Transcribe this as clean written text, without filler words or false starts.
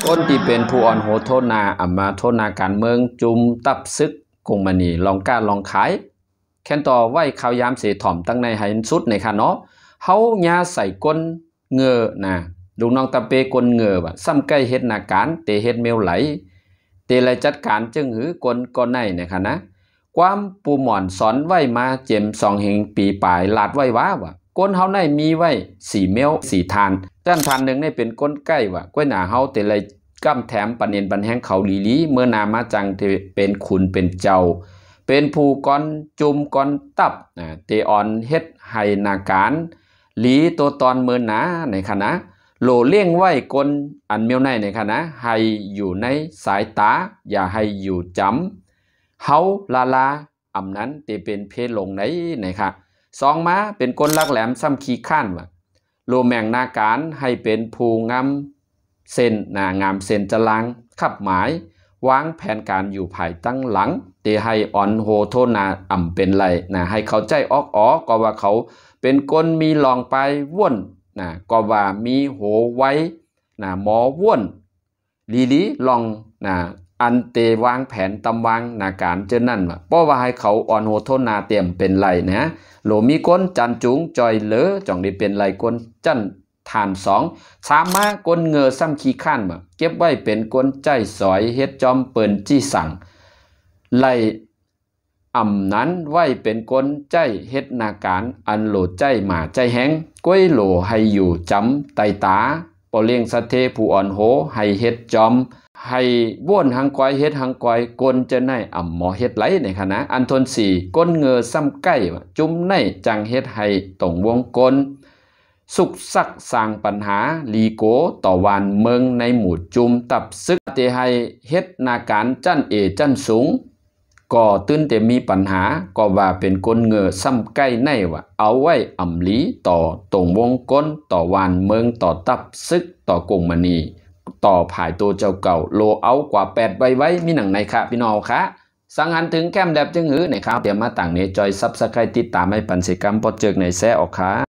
ก้นที่เป็นผู้อ่อนโหโทนาอัมมาโทนาการเมืองจุมตับซึกกงมันนี่ลองการลองขายแค่นต่อไหวข่าวยามเสถ่อมตั้งในไหสุดในค่ะเนาะเฮายาใส่ก้นเงือนะลูกน้องตะเปก้นเงือว่ะซ้ำใกล้เฮ็ดนาการเตเฮ็ดเมลไหลเตไหลจัดการจึงหือกลก้อนในนะคะนะความปูหมอนสอนไหวมาเจมสองเฮงปีปลายลาดไหวว้าว่ะก้นเฮาในมีไว้สี่เมลสี่ทานด้านทานหนึ่งนี่เป็นก้นใกล้ว่ะก้อยหนาเฮาเตไหลก้ำแถมปันเนียนปันแห้งเขาลีเมื่อนามาจังเป็นขุนเป็นเจ้าเป็นผู้ก้อนจุมก้อนตับเตออนเฮ็ดไห้นาการหลีตัวตอนเมื่อนาในคณะโหลเลี้ยงไว้กลอันเมียวในในคณะให้อยู่ในสายตาอย่าให้อยู่จำเฮาลาอำนั้นเตเป็นเพศลงในค่ะสองมาเป็นกลลักแหลมซ้ำขี้ข้านว่ะโลแมงนาการให้เป็นผู้งามเส้นงามเส้นจลังขับหมายวางแผนการอยู่ภายตั้งหลังเตให้อ่อนโหโทนาอ่ำเป็นไรให้เขาใจออกก็ว่าเขาเป็นก้นมีลองไปว่นก็ว่ามีโหไว้หมอว่นลีลองอันเตวางแผนตำวางนาการเจนั่นว่ะเพราะว่าให้เขาอ่อนโหโทนาเตรียมเป็นไรนะโหลมีก้นจันจุงจอยเหลือจ่องได้เป็นไรก้นจันฐานสองสามมาก้นเงอซ้ำขี้ข้านมาเก็บไว้เป็นก้นใจสอยเฮ็ดจอมเปิ่นจี้สั่งไล่อ่ำนั้นไว้เป็นก้นใจเฮ็ดนาการอันโหลใจหมาใจแห้งก้อยโหลให้อยู่จำไตตาปอเลี้ยงสะเทผู้อ่อนโหให้เฮ็ดจอมให้ว่นหังกอยเฮ็ดหังกอยก้นจะในอ่ำหมอเฮ็ดไหลในคณะอันทนสี่ก้นเงอซ้ำใกล้จุ้มในจังเฮ็ดให้ตรงวงก้นสุกสักสร้างปัญหาลีโกต่อวานเมืองในหมู่จุมตับซึกเตให้เฮ็ดนาการจั่นจั่นสูงก็ตื้นแต่มีปัญหาก็ว่าเป็นก้นเงอซ้ำใกล้ในว่าเอาไว้อ่ำลีต่อตรงวงก้นต่อวานเมืองต่อตับซึกต่อกงมณีต่อผายตัวเจ้าเก่าโลเอากว่า8ใบไว้มีหนังในค่ะพี่น้องค่ะสังหันถึงแก้มแดบจึงหือในครับเดี๋ยวมาต่างในจอยซับสไครติดตามให้ปันสิกรรมปอดเจกในแซ่ออกค่ะ